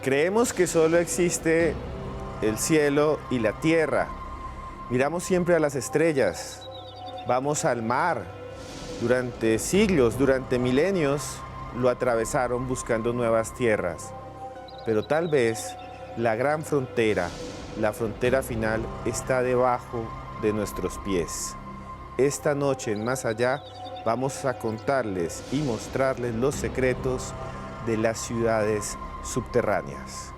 Creemos que solo existe el cielo y la tierra. Miramos siempre a las estrellas, vamos al mar. Durante siglos, durante milenios, lo atravesaron buscando nuevas tierras. Pero tal vez la gran frontera, la frontera final, está debajo de nuestros pies. Esta noche en Más Allá vamos a contarles y mostrarles los secretos de las ciudades subterráneas.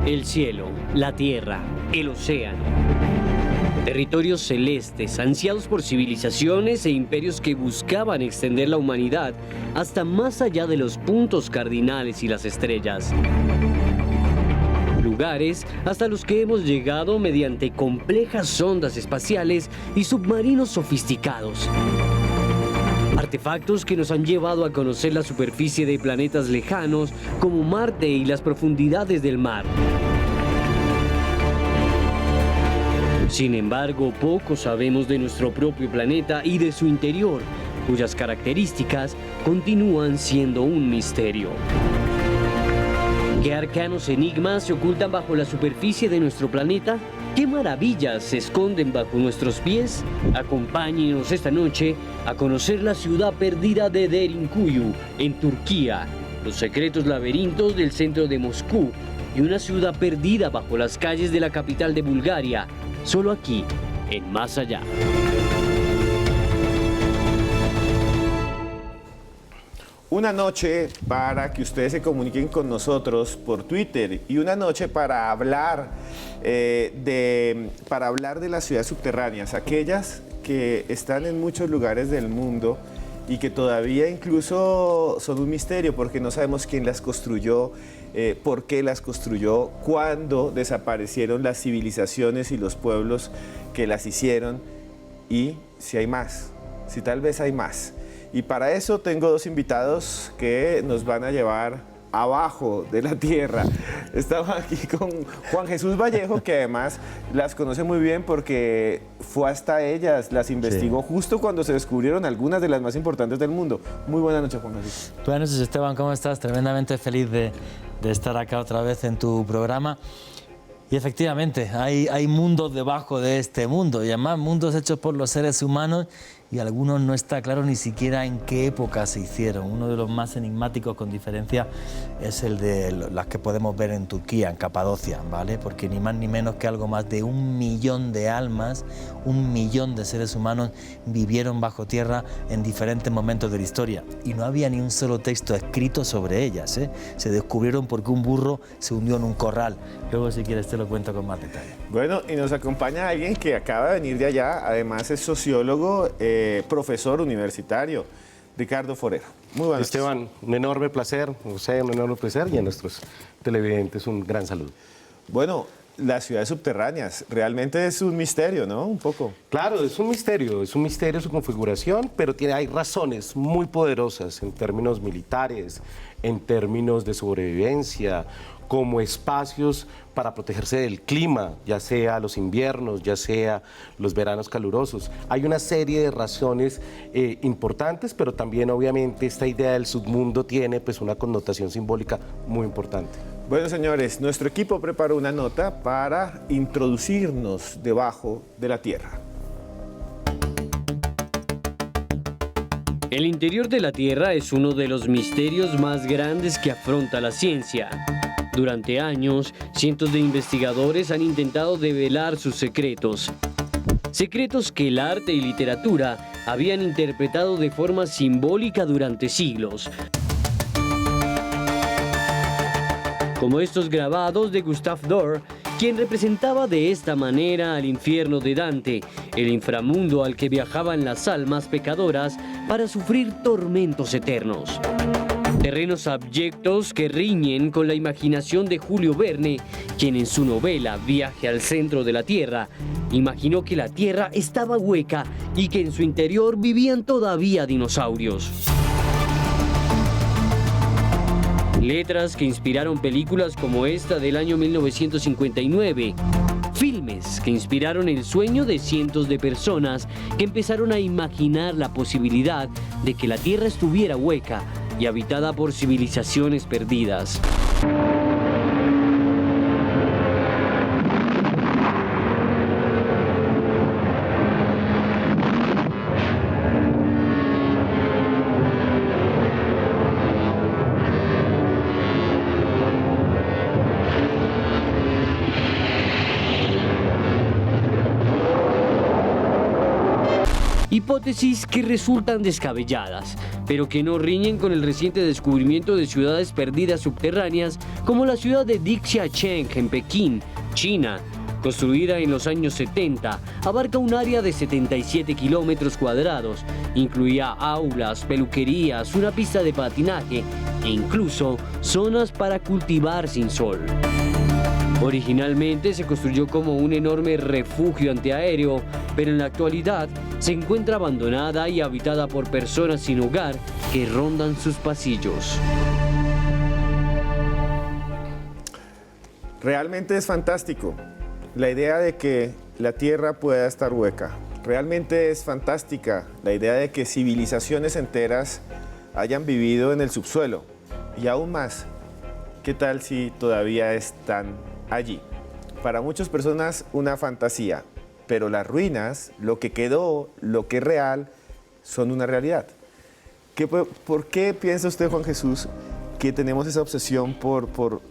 El cielo, la tierra, el océano. Territorios celestes, ansiados por civilizaciones e imperios que buscaban extender la humanidad hasta más allá de los puntos cardinales y las estrellas. Lugares hasta los que hemos llegado mediante complejas sondas espaciales y submarinos sofisticados. Artefactos que nos han llevado a conocer la superficie de planetas lejanos como Marte y las profundidades del mar. Sin embargo, poco sabemos de nuestro propio planeta y de su interior, cuyas características continúan siendo un misterio. ¿Qué arcanos enigmas se ocultan bajo la superficie de nuestro planeta? ¿Qué maravillas se esconden bajo nuestros pies? Acompáñenos esta noche a conocer la ciudad perdida de Derinkuyu, en Turquía, los secretos laberintos del centro de Moscú y una ciudad perdida bajo las calles de la capital de Bulgaria, solo aquí, en Más Allá. Una noche para que ustedes se comuniquen con nosotros por Twitter y una noche para hablar de las ciudades subterráneas, aquellas que están en muchos lugares del mundo y que todavía incluso son un misterio porque no sabemos quién las construyó, por qué las construyó, cuándo desaparecieron las civilizaciones y los pueblos que las hicieron y si hay más, si tal vez hay más. Y para eso tengo dos invitados que nos van a llevar abajo de la tierra. Estamos aquí con Juan Jesús Vallejo, que además las conoce muy bien porque fue hasta ellas, las investigó justo cuando se descubrieron algunas de las más importantes del mundo. Muy buenas noches, Juan Jesús. Buenas noches, Esteban, ¿cómo estás? Tremendamente feliz de estar acá otra vez en tu programa. Y efectivamente, hay mundos debajo de este mundo, y además mundos hechos por los seres humanos, y algunos no está claro ni siquiera en qué época se hicieron. Uno de los más enigmáticos, con diferencia, es el de las que podemos ver en Turquía, en Capadocia, ¿vale? Porque ni más ni menos que algo más de 1 millón de almas, 1 millón de seres humanos vivieron bajo tierra en diferentes momentos de la historia. Y no había ni un solo texto escrito sobre ellas, ¿eh? Se descubrieron porque un burro se hundió en un corral. Luego, si quieres, te lo cuento con más detalle. Bueno, y nos acompaña alguien que acaba de venir de allá, además es sociólogo, profesor universitario, Ricardo Forero. Muy buenas noches. Esteban, un enorme placer, José, un enorme placer, y a nuestros televidentes un gran saludo. Bueno, las ciudades subterráneas, realmente es un misterio, ¿no? Un poco. Claro, es un misterio su configuración, pero hay razones muy poderosas en términos militares, en términos de sobrevivencia, como espacios para protegerse del clima, ya sea los inviernos, ya sea los veranos calurosos. Hay una serie de razones importantes, pero también obviamente esta idea del submundo tiene pues una connotación simbólica muy importante. Bueno, señores, nuestro equipo preparó una nota para introducirnos debajo de la Tierra. El interior de la Tierra es uno de los misterios más grandes que afronta la ciencia. Durante años, cientos de investigadores han intentado develar sus secretos. Secretos que el arte y literatura habían interpretado de forma simbólica durante siglos. Como estos grabados de Gustave Dore, quien representaba de esta manera al infierno de Dante, el inframundo al que viajaban las almas pecadoras para sufrir tormentos eternos. Terrenos abyectos que riñen con la imaginación de Julio Verne, quien en su novela Viaje al centro de la Tierra imaginó que la Tierra estaba hueca y que en su interior vivían todavía dinosaurios. Letras que inspiraron películas como esta del año 1959. Filmes que inspiraron el sueño de cientos de personas que empezaron a imaginar la posibilidad de que la Tierra estuviera hueca y habitada por civilizaciones perdidas. Hipótesis que resultan descabelladas, pero que no riñen con el reciente descubrimiento de ciudades perdidas subterráneas como la ciudad de Dixiacheng en Pekín, China. Construida en los años 70, abarca un área de 77 kilómetros cuadrados. Incluía aulas, peluquerías, una pista de patinaje e incluso zonas para cultivar sin sol. Originalmente se construyó como un enorme refugio antiaéreo, pero en la actualidad se encuentra abandonada y habitada por personas sin hogar que rondan sus pasillos. Realmente es fantástico la idea de que la Tierra pueda estar hueca. Realmente es fantástica la idea de que civilizaciones enteras hayan vivido en el subsuelo. Y aún más, ¿qué tal si todavía están allí? Para muchas personas una fantasía, pero las ruinas, lo que quedó, lo que es real, son una realidad. ¿Por qué piensa usted, Juan Jesús, que tenemos esa obsesión por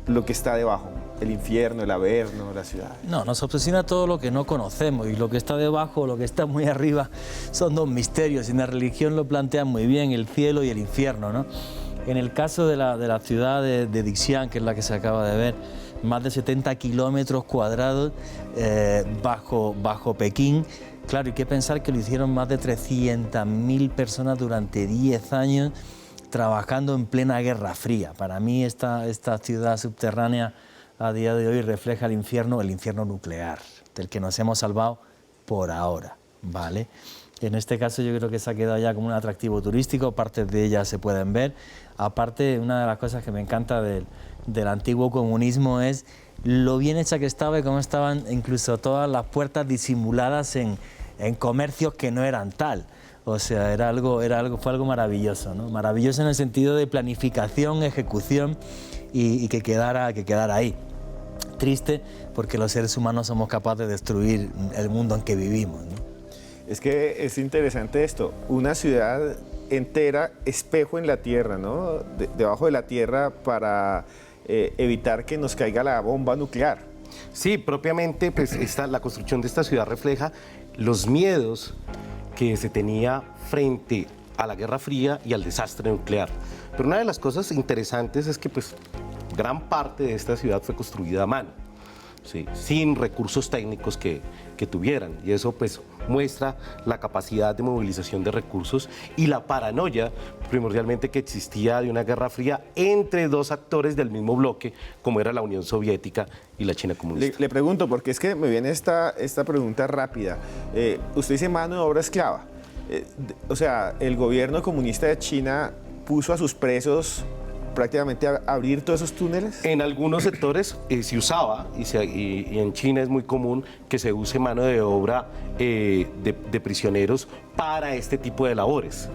lo que está debajo? El infierno, el averno, la ciudad. No, nos obsesiona todo lo que no conocemos y lo que está debajo, lo que está muy arriba, son dos misterios y en la religión lo plantean muy bien, el cielo y el infierno, ¿no? En el caso de la ciudad de Dixiang, que es la que se acaba de ver, más de 70 kilómetros cuadrados bajo Pekín. Claro, hay que pensar que lo hicieron más de 300.000 personas durante 10 años trabajando en plena Guerra Fría. Para mí esta ciudad subterránea a día de hoy refleja el infierno nuclear, del que nos hemos salvado por ahora, ¿vale? En este caso yo creo que se ha quedado ya como un atractivo turístico, partes de ella se pueden ver. Aparte, una de las cosas que me encanta del antiguo comunismo es lo bien hecha que estaba y cómo estaban incluso todas las puertas disimuladas en comercios que no eran tal. O sea, fue algo maravilloso, ¿no? Maravilloso en el sentido de planificación, ejecución y que quedara ahí. Triste porque los seres humanos somos capaces de destruir el mundo en que vivimos, ¿no? Es que es interesante esto, una ciudad entera espejo en la tierra, ¿no? Debajo de la tierra para evitar que nos caiga la bomba nuclear. Sí, propiamente pues la construcción de esta ciudad refleja los miedos que se tenía frente a la Guerra Fría y al desastre nuclear. Pero una de las cosas interesantes es que pues gran parte de esta ciudad fue construida a mano, ¿sí? Sin recursos técnicos que tuvieran, y eso pues muestra la capacidad de movilización de recursos y la paranoia primordialmente que existía de una Guerra Fría entre dos actores del mismo bloque, como era la Unión Soviética y la China comunista. Le pregunto, porque es que me viene esta pregunta rápida. Usted dice mano de obra esclava. O sea, el gobierno comunista de China puso a sus presos prácticamente a abrir todos esos túneles. En algunos sectores se usaba, y en China es muy común que se use mano de obra de prisioneros para este tipo de labores.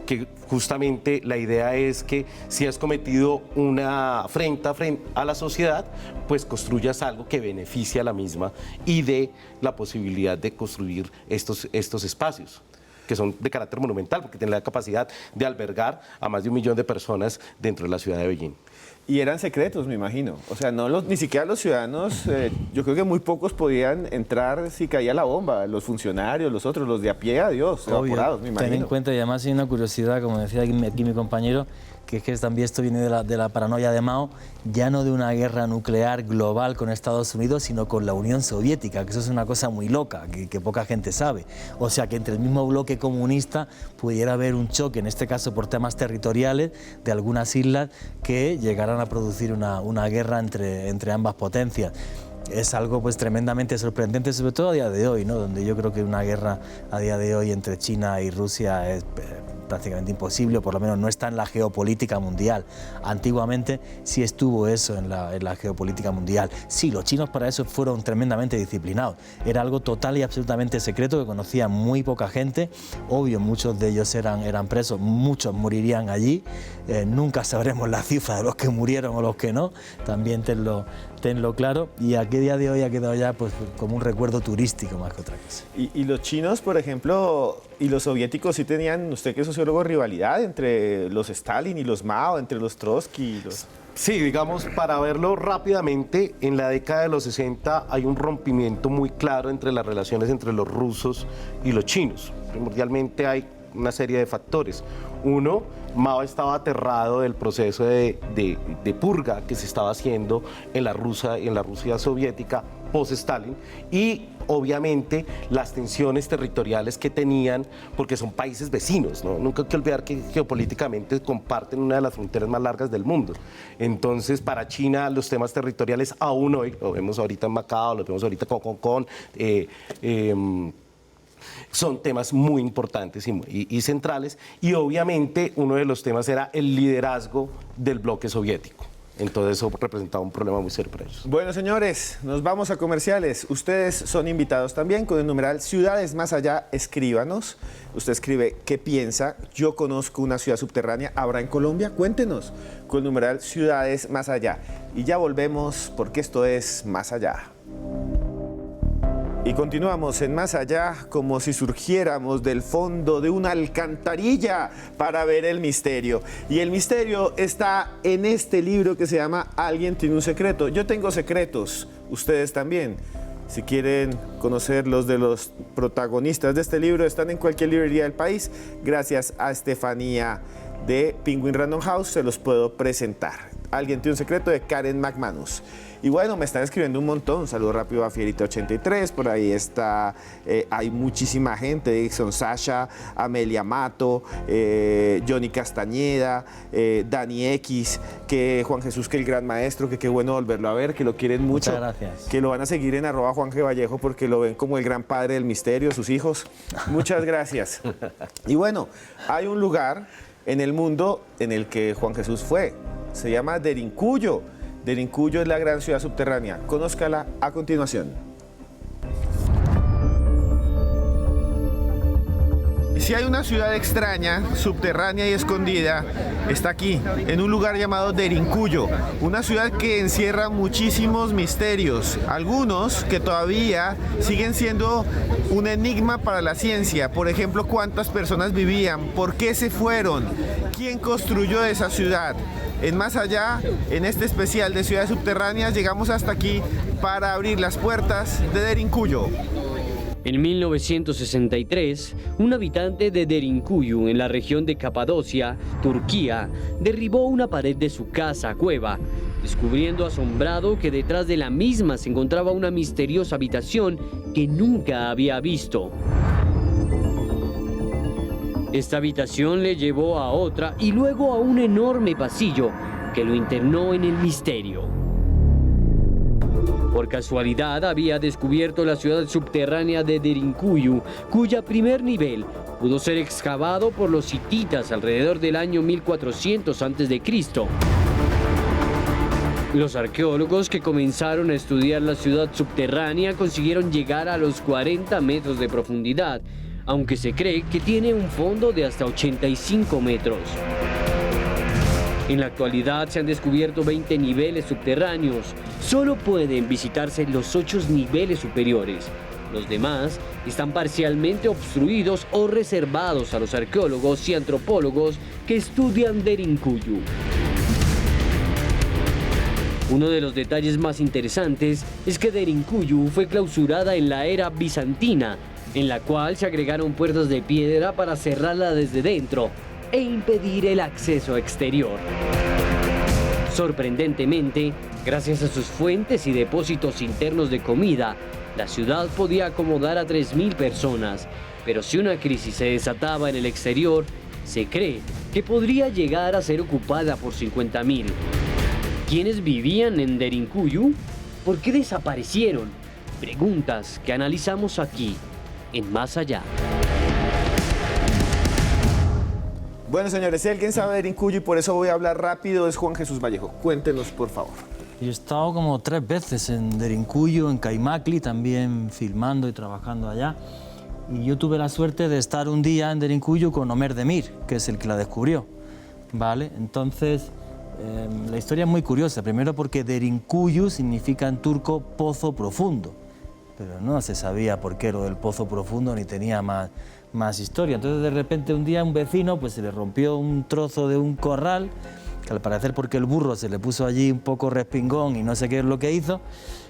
Que justamente la idea es que si has cometido una afrenta a la sociedad, pues construyas algo que beneficie a la misma y dé la posibilidad de construir estos espacios, que son de carácter monumental, porque tienen la capacidad de albergar a más de 1 millón de personas dentro de la ciudad de Beijing. Y eran secretos, me imagino. O sea, ni siquiera los ciudadanos, yo creo que muy pocos podían entrar si caía la bomba. Los funcionarios, los otros, los de a pie, adiós, evaporados, me imagino. Ten en cuenta, y además hay una curiosidad, como decía aquí mi compañero, que es que también esto viene de la paranoia de Mao, ya no de una guerra nuclear global con Estados Unidos, sino con la Unión Soviética, que eso es una cosa muy loca, que poca gente sabe. O sea, que entre el mismo bloque comunista pudiera haber un choque, en este caso por temas territoriales, de algunas islas que llegaran a producir una guerra entre ambas potencias. Es algo pues tremendamente sorprendente, sobre todo a día de hoy, ¿no? Donde yo creo que una guerra a día de hoy entre China y Rusia es prácticamente imposible, o por lo menos no está en la geopolítica mundial. Antiguamente sí estuvo eso en la geopolítica mundial. Sí, los chinos para eso fueron tremendamente disciplinados. Era algo total y absolutamente secreto que conocía muy poca gente. Obvio, muchos de ellos eran presos, muchos morirían allí. Nunca sabremos la cifra de los que murieron o los que no, también tenlo claro. Y a día de hoy ha quedado ya pues como un recuerdo turístico más que otra cosa. Y los chinos, por ejemplo, y los soviéticos sí tenían, usted que es sociólogo, rivalidad entre los Stalin y los Mao, entre los Trotsky y los... Sí, digamos, para verlo rápidamente, en la década de los 60 hay un rompimiento muy claro entre las relaciones entre los rusos y los chinos. Primordialmente hay una serie de factores. Uno, Mao estaba aterrado del proceso de purga que se estaba haciendo en la Rusia soviética post-Stalin, y obviamente las tensiones territoriales que tenían, porque son países vecinos, ¿no? Nunca hay que olvidar que geopolíticamente comparten una de las fronteras más largas del mundo. Entonces, para China los temas territoriales aún hoy, lo vemos ahorita en Macao, lo vemos ahorita con Hong Kong, son temas muy importantes y centrales, y obviamente uno de los temas era el liderazgo del bloque soviético. Entonces eso representaba un problema muy serio para ellos. Bueno, señores, nos vamos a comerciales. Ustedes son invitados también con el numeral Ciudades Más Allá. Escríbanos. Usted escribe qué piensa. Yo conozco una ciudad subterránea. ¿Habrá en Colombia? Cuéntenos con el numeral Ciudades Más Allá. Y ya volvemos porque esto es Más Allá. Y continuamos en Más Allá como si surgiéramos del fondo de una alcantarilla para ver el misterio. Y el misterio está en este libro que se llama Alguien tiene un secreto. Yo tengo secretos, ustedes también. Si quieren conocer los de los protagonistas de este libro, están en cualquier librería del país. Gracias a Estefanía de Penguin Random House se los puedo presentar. Alguien tiene un secreto, de Karen McManus. Y bueno, me están escribiendo un montón. Saludo rápido a Fierita83, por ahí está, hay muchísima gente, Dixon Sasha, Amelia Mato, Johnny Castañeda, Dani X, que Juan Jesús, que el gran maestro, que qué bueno volverlo a ver, que lo quieren mucho. Muchas gracias. Que lo van a seguir en @JuanG Vallejo porque lo ven como el gran padre del misterio, sus hijos. Muchas gracias. Y bueno, hay un lugar en el mundo en el que Juan Jesús fue. Se llama Derinkuyo. Derinkuyo es la gran ciudad subterránea. Conózcala a continuación. Si hay una ciudad extraña, subterránea y escondida, está aquí, en un lugar llamado Derinkuyo, una ciudad que encierra muchísimos misterios, algunos que todavía siguen siendo un enigma para la ciencia. Por ejemplo, cuántas personas vivían, por qué se fueron, quién construyó esa ciudad. En Más Allá, en este especial de ciudades subterráneas, llegamos hasta aquí para abrir las puertas de Derinkuyo. En 1963, un habitante de Derinkuyu, en la región de Capadocia, Turquía, derribó una pared de su casa-cueva, descubriendo asombrado que detrás de la misma se encontraba una misteriosa habitación que nunca había visto. Esta habitación le llevó a otra y luego a un enorme pasillo que lo internó en el misterio. Por casualidad había descubierto la ciudad subterránea de Derinkuyu, cuya primer nivel pudo ser excavado por los hititas alrededor del año 1400 a.C. Los arqueólogos que comenzaron a estudiar la ciudad subterránea consiguieron llegar a los 40 metros de profundidad, aunque se cree que tiene un fondo de hasta 85 metros. En la actualidad se han descubierto 20 niveles subterráneos. Solo pueden visitarse los 8 niveles superiores. Los demás están parcialmente obstruidos o reservados a los arqueólogos y antropólogos que estudian Derinkuyu. Uno de los detalles más interesantes es que Derinkuyu fue clausurada en la era bizantina, en la cual se agregaron puertas de piedra para cerrarla desde dentro. e impedir el acceso exterior. Sorprendentemente, gracias a sus fuentes y depósitos internos de comida, la ciudad podía acomodar a 3.000 personas, pero si una crisis se desataba en el exterior, se cree que podría llegar a ser ocupada por 50.000. ¿Quiénes vivían en Derinkuyu? ¿Por qué desaparecieron? Preguntas que analizamos aquí, en Más Allá. Bueno, señores, si alguien sabe de Derinkuyu y por eso voy a hablar rápido, es Juan Jesús Vallejo. Cuéntenos, por favor. Yo he estado como 3 veces en Derinkuyu, en Caimakli, también filmando y trabajando allá. Y yo tuve la suerte de estar un día en Derinkuyu con Ömer Demir, que es el que la descubrió, ¿vale? Entonces, la historia es muy curiosa. Primero porque Derinkuyu significa en turco pozo profundo, pero no se sabía por qué lo del pozo profundo ni tenía más historia. Entonces, de repente, un día un vecino pues se le rompió un trozo de un corral, que al parecer porque el burro se le puso allí un poco respingón y no sé qué es lo que hizo,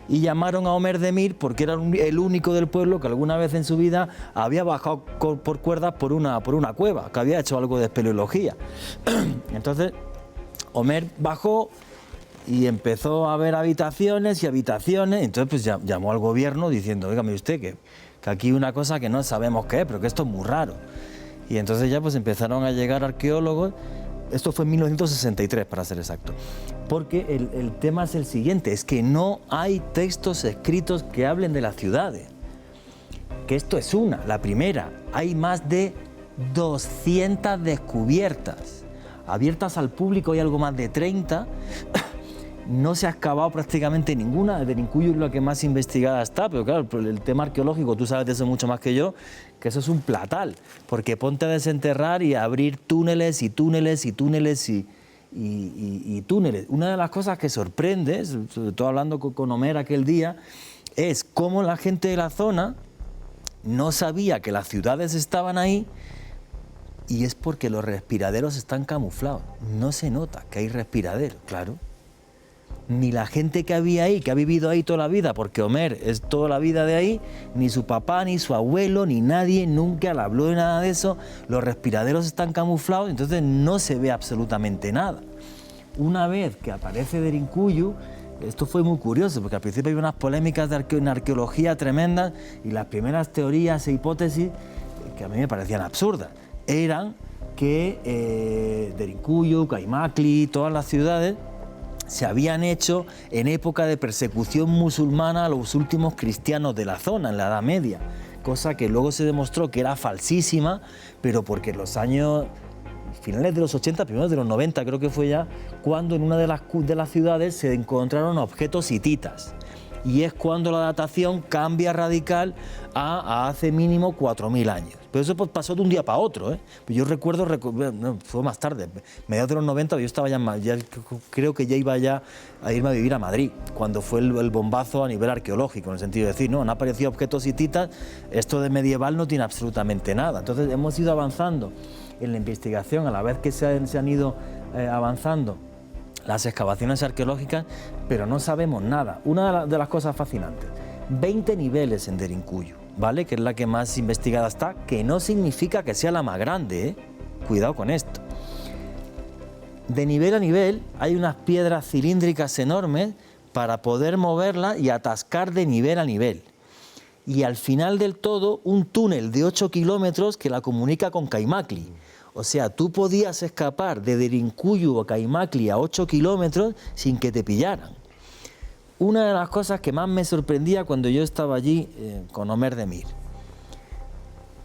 y llamaron a Ömer Demir porque era el único del pueblo que alguna vez en su vida había bajado por cuerdas por una cueva, que había hecho algo de espeleología. Entonces, Ömer bajó y empezó a ver habitaciones y habitaciones, entonces pues llamó al gobierno diciendo, oígame usted, que aquí hay una cosa que no sabemos qué es, pero que esto es muy raro. Y entonces ya pues empezaron a llegar arqueólogos. Esto fue en 1963, para ser exacto. Porque el tema es el siguiente, es que no hay textos escritos que hablen de las ciudades. Que esto es la primera. Hay más de 200 descubiertas. Abiertas al público hay algo más de 30. No se ha excavado prácticamente ninguna. Derinkuyu es la que más investigada está, pero claro, el tema arqueológico, tú sabes de eso mucho más que yo, que eso es un platal, porque ponte a desenterrar y a abrir túneles y túneles y túneles y túneles. Una de las cosas que sorprende, sobre todo hablando con Ömer aquel día, es cómo la gente de la zona no sabía que las ciudades estaban ahí, y es porque los respiraderos están camuflados. No se nota que hay respiraderos, claro. Ni la gente que había ahí, que ha vivido ahí toda la vida, porque Ömer es toda la vida de ahí, ni su papá, ni su abuelo, ni nadie nunca le habló de nada de eso. Los respiraderos están camuflados, entonces no se ve absolutamente nada. Una vez que aparece Derinkuyu, esto fue muy curioso, porque al principio había unas polémicas en arqueología tremendas, y las primeras teorías e hipótesis, que a mí me parecían absurdas, eran que Derinkuyu, Caimakli, todas las ciudades, se habían hecho en época de persecución musulmana a los últimos cristianos de la zona, en la Edad Media, cosa que luego se demostró que era falsísima, pero porque en los años finales de los 80, primeros de los 90, creo que fue ya, cuando en una de las ciudades se encontraron objetos hititas. Y es cuando la datación cambia radical a hace mínimo 4.000 años. Pero eso pues pasó de un día para otro, ¿eh? Yo recuerdo, fue más tarde, mediados de los 90, yo estaba ya creo que ya iba a irme a vivir a Madrid, cuando fue el bombazo a nivel arqueológico, en el sentido de decir, no, han aparecido objetos hititas, esto de medieval no tiene absolutamente nada. Entonces hemos ido avanzando en la investigación a la vez que se han ido avanzando las excavaciones arqueológicas, pero no sabemos nada. Una de las cosas fascinantes, 20 niveles en Derinkuyu, ¿vale? Que es la que más investigada está, que no significa que sea la más grande, ¿eh? Cuidado con esto. De nivel a nivel hay unas piedras cilíndricas enormes para poder moverlas y atascar de nivel a nivel. Y al final del todo, un túnel de 8 kilómetros que la comunica con Caimakli. O sea, tú podías escapar de Derinkuyu a Caimakli a 8 kilómetros sin que te pillaran. Una de las cosas que más me sorprendía cuando yo estaba allí con Ömer Demir.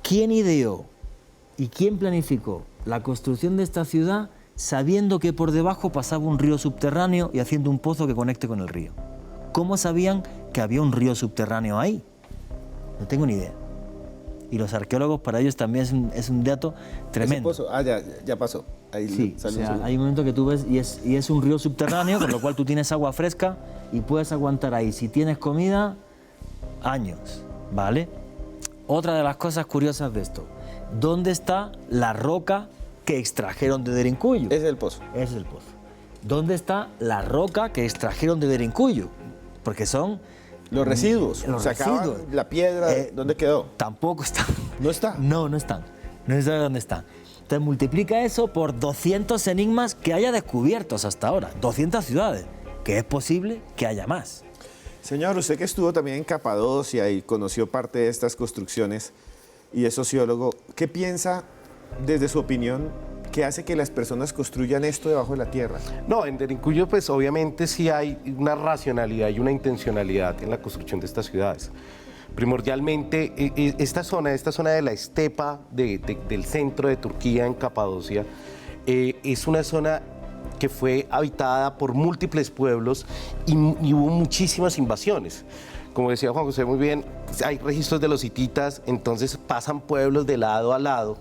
¿Quién ideó y quién planificó la construcción de esta ciudad sabiendo que por debajo pasaba un río subterráneo y haciendo un pozo que conecte con el río? ¿Cómo sabían que había un río subterráneo ahí? No tengo ni idea. Y los arqueólogos, para ellos también es un dato tremendo. Ese pozo, ya pasó. Ahí sí, o sea, hay un momento que tú ves y es un río subterráneo, con lo cual tú tienes agua fresca y puedes aguantar ahí, si tienes comida, años, ¿vale? Otra de las cosas curiosas de esto, ¿dónde está la roca que extrajeron de Derinkuyu? Ese es el pozo. Ese es el pozo. ¿Dónde está la roca que extrajeron de Derinkuyu? Porque son... Los residuos. Los sacaban residuos. la piedra, ¿dónde quedó? Tampoco están. ¿No está? No están. No sé dónde están. Te multiplica eso por 200 enigmas que haya descubiertos hasta ahora, 200 ciudades, que es posible que haya más. Señor, usted que estuvo también en Capadocia y conoció parte de estas construcciones y es sociólogo, ¿qué piensa, desde su opinión, que hace que las personas construyan esto debajo de la tierra? No, en Derinkuyu pues obviamente sí hay una racionalidad y una intencionalidad en la construcción de estas ciudades. Primordialmente, esta zona de la estepa del centro de Turquía, en Capadocia, es una zona que fue habitada por múltiples pueblos y hubo muchísimas invasiones. Como decía Juan José muy bien, hay registros de los hititas, entonces pasan pueblos de lado a lado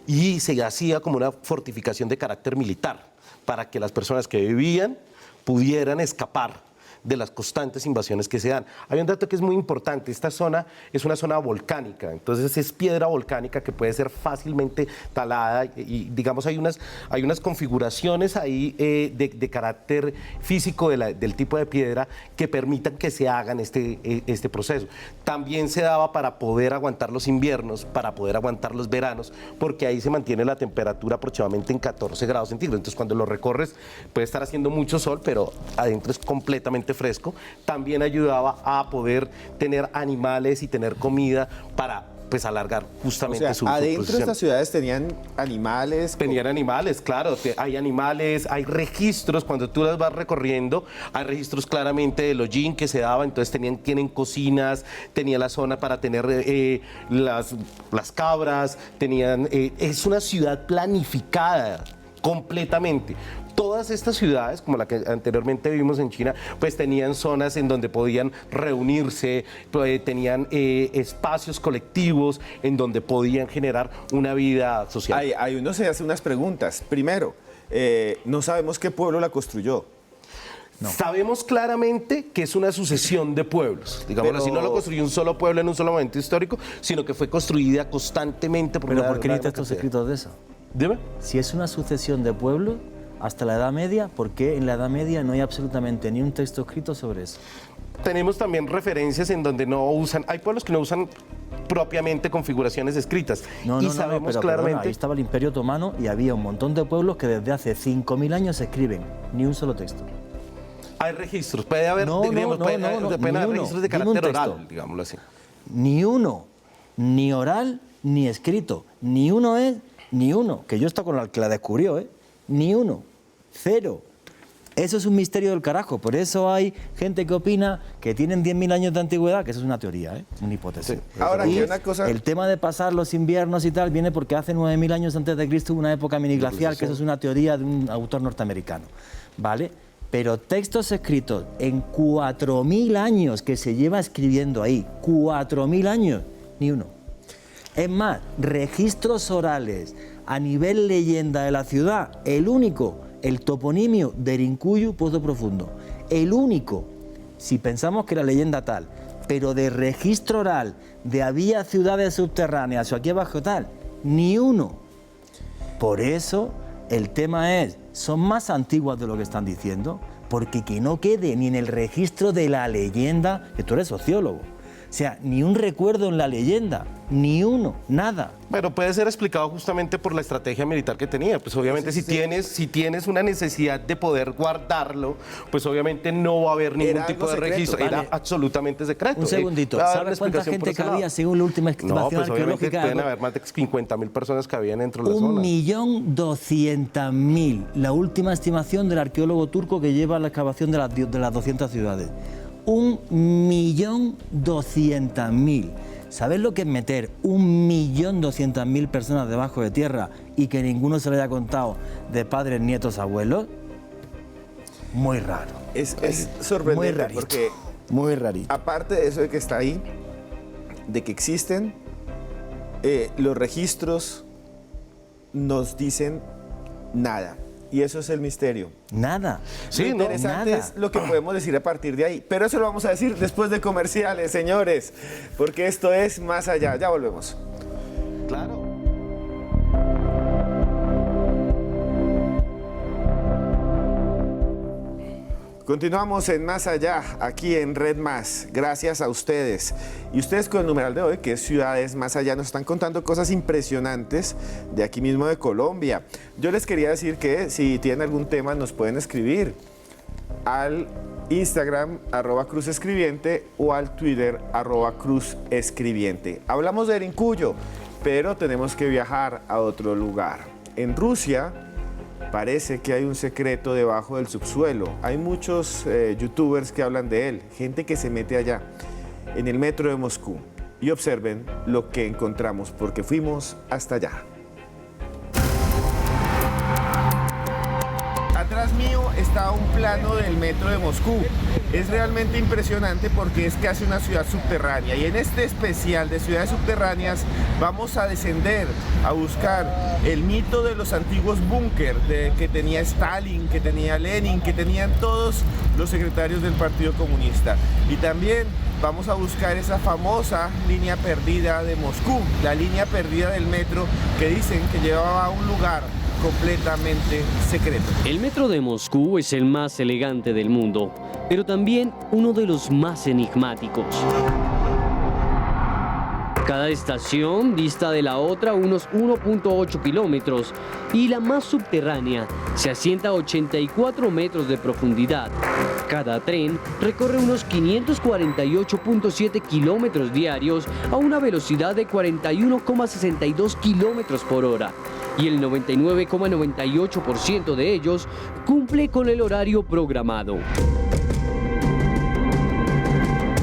y se hacía como una fortificación de carácter militar para que las personas que vivían pudieran escapar de las constantes invasiones que se dan. Hay un dato que es muy importante: esta zona es una zona volcánica, entonces es piedra volcánica que puede ser fácilmente talada y digamos hay unas configuraciones ahí de carácter físico del tipo de piedra que permitan que se hagan este proceso. También se daba para poder aguantar los inviernos, para poder aguantar los veranos, porque ahí se mantiene la temperatura aproximadamente en 14 grados centígrados. Entonces cuando lo recorres puede estar haciendo mucho sol, pero adentro es completamente fresco. También ayudaba a poder tener animales y tener comida para pues alargar justamente O sea, su adentro de posición. estas ciudades tenían animales. Tenían animales, claro, hay animales, hay registros, cuando tú las vas recorriendo, hay registros claramente del hollín que se daba, entonces tienen cocinas, tenían la zona para tener las cabras, es una ciudad planificada completamente. Todas estas ciudades, como la que anteriormente vimos en China, pues tenían zonas en donde podían reunirse, tenían espacios colectivos en donde podían generar una vida social. Hay uno se hace unas preguntas. Primero, no sabemos qué pueblo la construyó. No. Sabemos claramente que es una sucesión de pueblos. Digamos así, no lo construyó un solo pueblo en un solo momento histórico, sino que fue construida constantemente por Pero una ¿por qué gran necesitas estos cantidad. escritos de eso? Dime. Si es una sucesión de pueblos hasta la Edad Media, ¿por qué en la Edad Media no hay absolutamente ni un texto escrito sobre eso? Tenemos también referencias en donde no usan, hay pueblos que no usan propiamente configuraciones escritas. No, Sabemos pero claramente. perdona, ahí estaba el Imperio Otomano y había un montón de pueblos que desde hace 5.000 años se escriben, ni un solo texto. Hay registros, puede haber, No, digamos, no, puede no, haber no, pueden ni haber uno. registros de Dime un carácter texto. oral, digámoslo así. Ni uno, ni oral, ni escrito. Ni uno es, ni uno. Que yo estoy con el que la descubrió, ¿eh? Ni uno. Cero. Eso es un misterio del carajo. Por eso hay gente que opina que tienen 10.000 años de antigüedad, que eso es una teoría, ¿eh? Una hipótesis. Sí. Ahora, Y aquí una cosa. el tema de pasar los inviernos y tal viene porque hace 9.000 años antes de Cristo hubo una época miniglacial, que eso es una teoría de un autor norteamericano, ¿vale? Pero textos escritos en 4.000 años que se lleva escribiendo ahí, 4.000 años, ni uno. Es más, registros orales a nivel leyenda de la ciudad, el único, el toponimio Derinkuyu Pozo Profundo, el único, si pensamos que la leyenda tal, pero de registro oral, de había ciudades subterráneas o aquí abajo tal, ni uno. Por eso el tema es, son más antiguas de lo que están diciendo, porque que no quede ni en el registro de la leyenda, que tú eres sociólogo. O sea, ni un recuerdo en la leyenda, ni uno, nada. Pero puede ser explicado justamente por la estrategia militar que tenía. Pues obviamente si tienes una necesidad de poder guardarlo, pues obviamente no va a haber ningún Era tipo algo de secreto, registro. vale. Era absolutamente secreto. Un segundito, Va a haber una ¿sabes cuánta explicación por gente ese que había lado. según la última No, estimación pues obviamente arqueológica? pueden haber más de 50.000 personas que habían dentro de la zona. 1.200.000, la última estimación del arqueólogo turco que lleva la excavación de las 200 ciudades. 1.200.000. ¿Sabes lo que es meter 1.200.000 personas debajo de tierra y que ninguno se le haya contado de padres, nietos, abuelos? Muy raro. Es Muy sorprendente rarito. porque, Muy rarito. aparte de eso de que está ahí, de que existen, los registros nos dicen nada. Y eso es el misterio. Nada. Sí, Lo no, interesante nada. es lo que podemos decir a partir de ahí. Pero eso lo vamos a decir después de comerciales, señores. Porque esto es más allá. Ya volvemos. Claro. Continuamos en Más Allá, aquí en Red Más, gracias a ustedes. Y ustedes con el numeral de hoy, que es Ciudades Más Allá, nos están contando cosas impresionantes de aquí mismo de Colombia. Yo les quería decir que si tienen algún tema nos pueden escribir al Instagram @cruzescribiente o al Twitter @cruzescribiente. Hablamos de Erincuyo, pero tenemos que viajar a otro lugar. En Rusia parece que hay un secreto debajo del subsuelo. Hay muchos youtubers que hablan de él, gente que se mete allá, en el metro de Moscú. Y observen lo que encontramos, porque fuimos hasta allá. Atrás mío está un plano del metro de Moscú. Es realmente impresionante porque es casi una ciudad subterránea. Y en este especial de ciudades subterráneas vamos a descender a buscar el mito de los antiguos búnker que tenía Stalin, que tenía Lenin, que tenían todos los secretarios del Partido Comunista. Y también vamos a buscar esa famosa línea perdida de Moscú, la línea perdida del metro que dicen que llevaba a un lugar completamente secreto. El metro de Moscú es el más elegante del mundo, pero también uno de los más enigmáticos. Cada estación dista de la otra unos 1.8 kilómetros y la más subterránea se asienta a 84 metros de profundidad. Cada tren recorre unos 548.7 kilómetros diarios a una velocidad de 41,62 kilómetros por hora. Y el 99,98% de ellos cumple con el horario programado.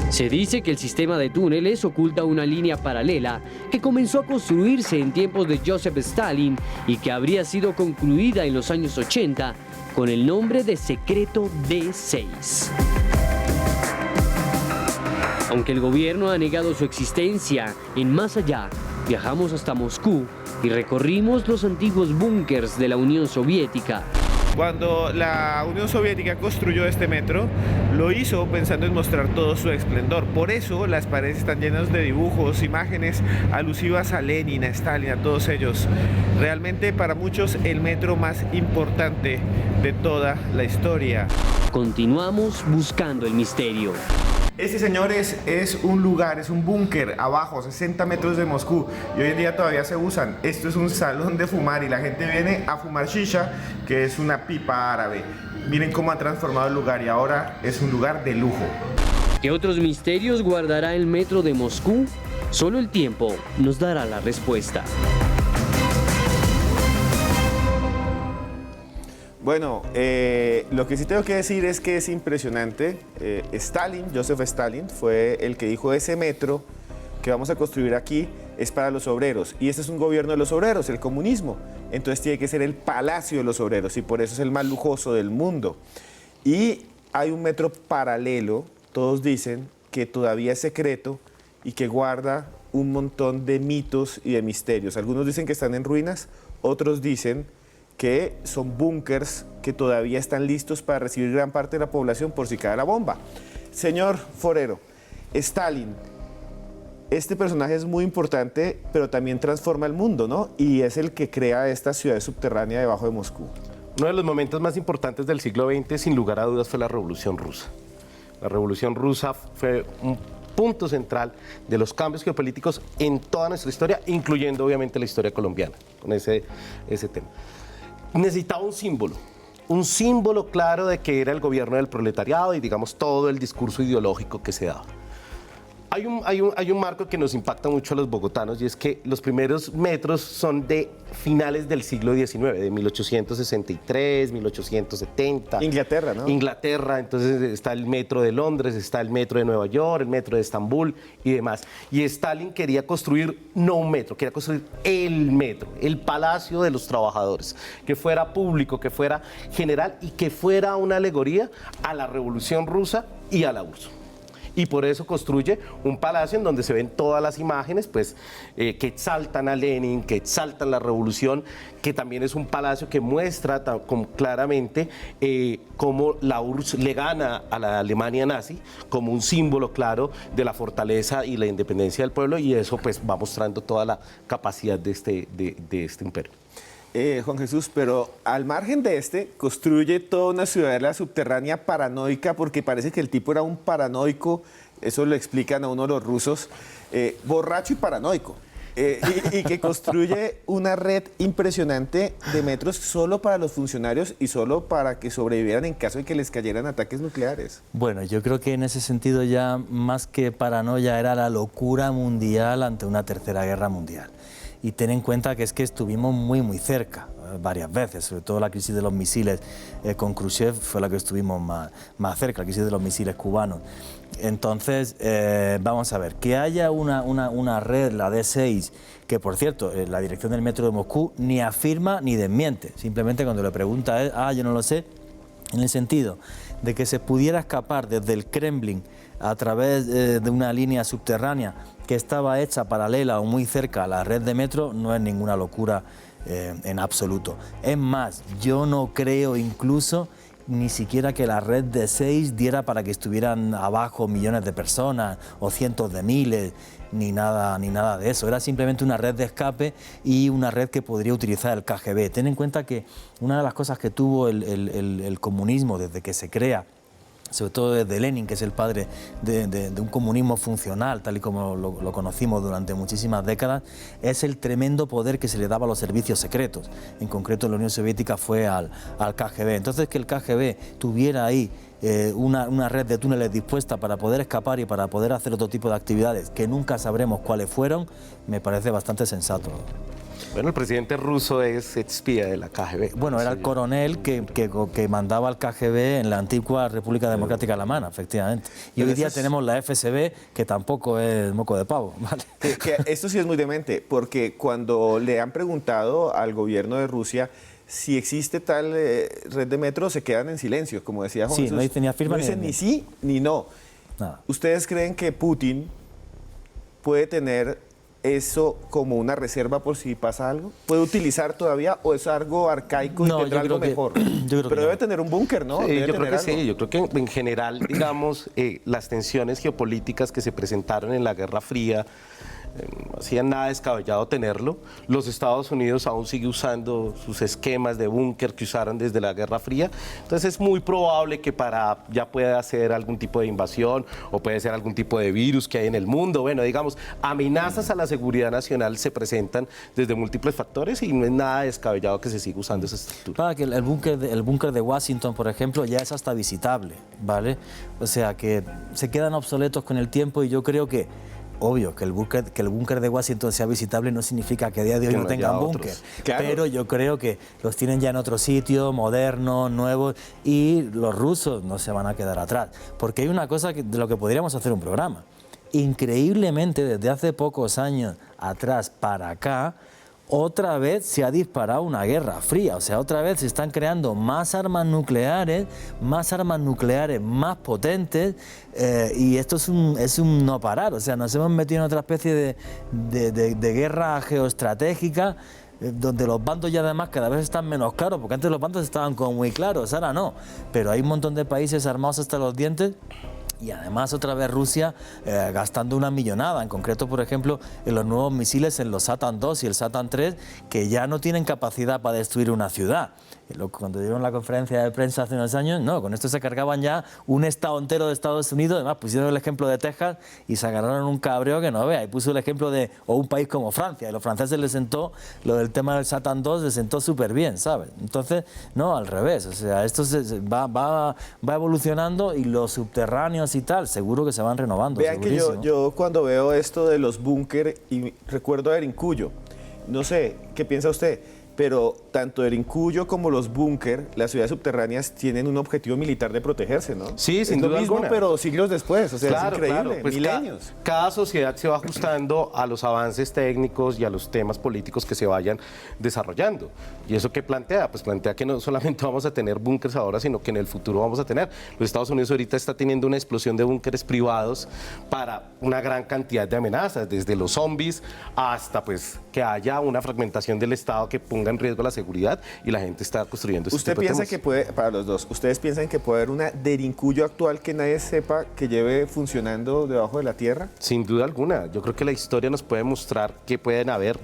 Se dice que el sistema de túneles oculta una línea paralela que comenzó a construirse en tiempos de Joseph Stalin y que habría sido concluida en los años 80 con el nombre de Secreto D6. Aunque el gobierno ha negado su existencia, en Más Allá viajamos hasta Moscú y recorrimos los antiguos búnkers de la Unión Soviética. Cuando la Unión Soviética construyó este metro, lo hizo pensando en mostrar todo su esplendor. Por eso las paredes están llenas de dibujos, imágenes alusivas a Lenin, a Stalin, a todos ellos. Realmente para muchos el metro más importante de toda la historia. Continuamos buscando el misterio. Este, señores, es un lugar, es un búnker abajo, 60 metros de Moscú, y hoy en día todavía se usan. Esto es un salón de fumar y la gente viene a fumar shisha, que es una pipa árabe. Miren cómo ha transformado el lugar y ahora es un lugar de lujo. ¿Qué otros misterios guardará el metro de Moscú? Solo el tiempo nos dará la respuesta. Bueno, lo que sí tengo que decir es que es impresionante. Joseph Stalin, fue el que dijo: ese metro que vamos a construir aquí es para los obreros. Y este es un gobierno de los obreros, el comunismo. Entonces tiene que ser el palacio de los obreros y por eso es el más lujoso del mundo. Y hay un metro paralelo, todos dicen, que todavía es secreto y que guarda un montón de mitos y de misterios. Algunos dicen que están en ruinas, otros dicen que son búnkers que todavía están listos para recibir gran parte de la población por si cae la bomba. Señor Forero, Stalin, este personaje es muy importante, pero también transforma el mundo, ¿no? Y es el que crea esta ciudad subterránea debajo de Moscú. Uno de los momentos más importantes del siglo XX, sin lugar a dudas, fue la Revolución Rusa. La Revolución Rusa fue un punto central de los cambios geopolíticos en toda nuestra historia, incluyendo obviamente la historia colombiana, con ese tema. Necesitaba un símbolo claro de que era el gobierno del proletariado y digamos todo el discurso ideológico que se daba. Hay un marco que nos impacta mucho a los bogotanos y es que los primeros metros son de finales del siglo XIX, de 1863, 1870. Inglaterra, ¿no? Inglaterra, entonces está el metro de Londres, está el metro de Nueva York, el metro de Estambul y demás. Y Stalin quería construir no un metro, quería construir el metro, el palacio de los trabajadores, que fuera público, que fuera general y que fuera una alegoría a la Revolución Rusa y a la URSS. Y por eso construye un palacio en donde se ven todas las imágenes pues, que exaltan a Lenin, que exaltan la revolución, que también es un palacio que muestra claramente cómo la URSS le gana a la Alemania nazi, como un símbolo claro de la fortaleza y la independencia del pueblo, y eso pues, va mostrando toda la capacidad de este imperio. Juan Jesús, pero al margen de construye toda una ciudadela subterránea paranoica, porque parece que el tipo era un paranoico, eso lo explican a uno los rusos, borracho y paranoico. Y que construye una red impresionante de metros solo para los funcionarios y solo para que sobrevivieran en caso de que les cayeran ataques nucleares. Bueno, yo creo que en ese sentido ya más que paranoia era la locura mundial ante una tercera guerra mundial. Y ten en cuenta que es que estuvimos muy cerca, varias veces, sobre todo la crisis de los misiles con Khrushchev fue la que estuvimos más cerca, la crisis de los misiles cubanos. Entonces, vamos a ver, que haya una red, la D6, que por cierto, la dirección del metro de Moscú ni afirma ni desmiente, simplemente cuando le pregunta es, yo no lo sé, en el sentido de que se pudiera escapar desde el Kremlin a través de una línea subterránea que estaba hecha paralela o muy cerca a la red de metro, no es ninguna locura en absoluto. Es más, yo no creo incluso ni siquiera que la red de 6 diera para que estuvieran abajo millones de personas o cientos de miles, ni nada de eso. Era simplemente una red de escape y una red que podría utilizar el KGB. Ten en cuenta que una de las cosas que tuvo el comunismo desde que se crea, sobre todo desde Lenin, que es el padre de un comunismo funcional, tal y como lo conocimos durante muchísimas décadas, es el tremendo poder que se le daba a los servicios secretos. En concreto, la Unión Soviética fue al KGB. Entonces, que el KGB tuviera ahí una red de túneles dispuesta para poder escapar y para poder hacer otro tipo de actividades que nunca sabremos cuáles fueron, me parece bastante sensato. Bueno, el presidente ruso es espía de la KGB. Bueno, era el coronel que mandaba al KGB en la antigua República Democrática Alemana, efectivamente. Y hoy día tenemos la FSB, que tampoco es moco de pavo, ¿vale? Que esto sí es muy demente, porque cuando le han preguntado al gobierno de Rusia si existe tal red de metro, se quedan en silencio, como decía Juan Sí, Jesús. no dicen ni afirma no dicen ni ni sí ni no. Nada. ¿Ustedes creen que Putin puede tener eso como una reserva por si pasa algo? ¿Puede utilizar todavía o es algo arcaico y tendrá algo mejor? Pero debe tener un búnker, ¿no? Sí, Debe yo creo tener que algo. sí, yo creo que en general, digamos, las tensiones geopolíticas que se presentaron en la Guerra Fría, no hacían nada descabellado tenerlo. Los Estados Unidos aún sigue usando sus esquemas de búnker que usaron desde la Guerra Fría. Entonces es muy probable que ya pueda ser algún tipo de invasión o puede ser algún tipo de virus que hay en el mundo. Bueno, digamos, amenazas a la seguridad nacional se presentan desde múltiples factores y no es nada descabellado que se siga usando esa estructura. Para que el búnker de Washington, por ejemplo, ya es hasta visitable, ¿vale? O sea, que se quedan obsoletos con el tiempo y yo creo que obvio, que el búnker de Washington sea visitable no significa que a día de hoy no tengan búnker, claro. Pero yo creo que los tienen ya en otro sitio, modernos, nuevos, y los rusos no se van a quedar atrás. Porque hay una cosa de lo que podríamos hacer un programa. Increíblemente, desde hace pocos años atrás para acá, otra vez se ha disparado una guerra fría, o sea, otra vez se están creando más armas nucleares más potentes, y esto es un no parar, o sea, nos hemos metido en otra especie de guerra geoestratégica, donde los bandos ya además cada vez están menos claros, porque antes los bandos estaban como muy claros, ahora no, pero hay un montón de países armados hasta los dientes. Y además otra vez Rusia gastando una millonada, en concreto, por ejemplo, en los nuevos misiles, en los Satan 2 y el Satan 3, que ya no tienen capacidad para destruir una ciudad. Cuando dieron la conferencia de prensa hace unos años, no, con esto se cargaban ya un estado entero de Estados Unidos. Además pusieron el ejemplo de Texas y se agarraron un cabreo que no vea. Y puso el ejemplo de un país como Francia, y a los franceses les sentó, lo del tema del Satan 2 les sentó súper bien, ¿sabes? Entonces, no, al revés, o sea, esto va evolucionando y los subterráneos y tal, seguro que se van renovando. Vean que yo cuando veo esto de los búnker y recuerdo a Erincuyo, no sé, ¿qué piensa usted? Pero tanto Erincuyo como los búnker, las ciudades subterráneas, tienen un objetivo militar de protegerse, ¿no? Sí, sin es lo duda mismo, alguna. pero siglos después, o sea, Claro, es increíble, claro, pues milenios. Cada sociedad se va ajustando a los avances técnicos y a los temas políticos que se vayan desarrollando. ¿Y eso qué plantea? Pues plantea que no solamente vamos a tener búnkers ahora, sino que en el futuro vamos a tener. Los Estados Unidos ahorita está teniendo una explosión de búnkeres privados para una gran cantidad de amenazas, desde los zombies hasta pues que haya una fragmentación del Estado que ponga en riesgo la seguridad, y la gente está construyendo este ¿Usted tipo de piensa temas. que puede, para los dos, ustedes piensan que puede haber una Derincuyo actual que nadie sepa que lleve funcionando debajo de la tierra? Sin duda alguna, yo creo que la historia nos puede mostrar que pueden haber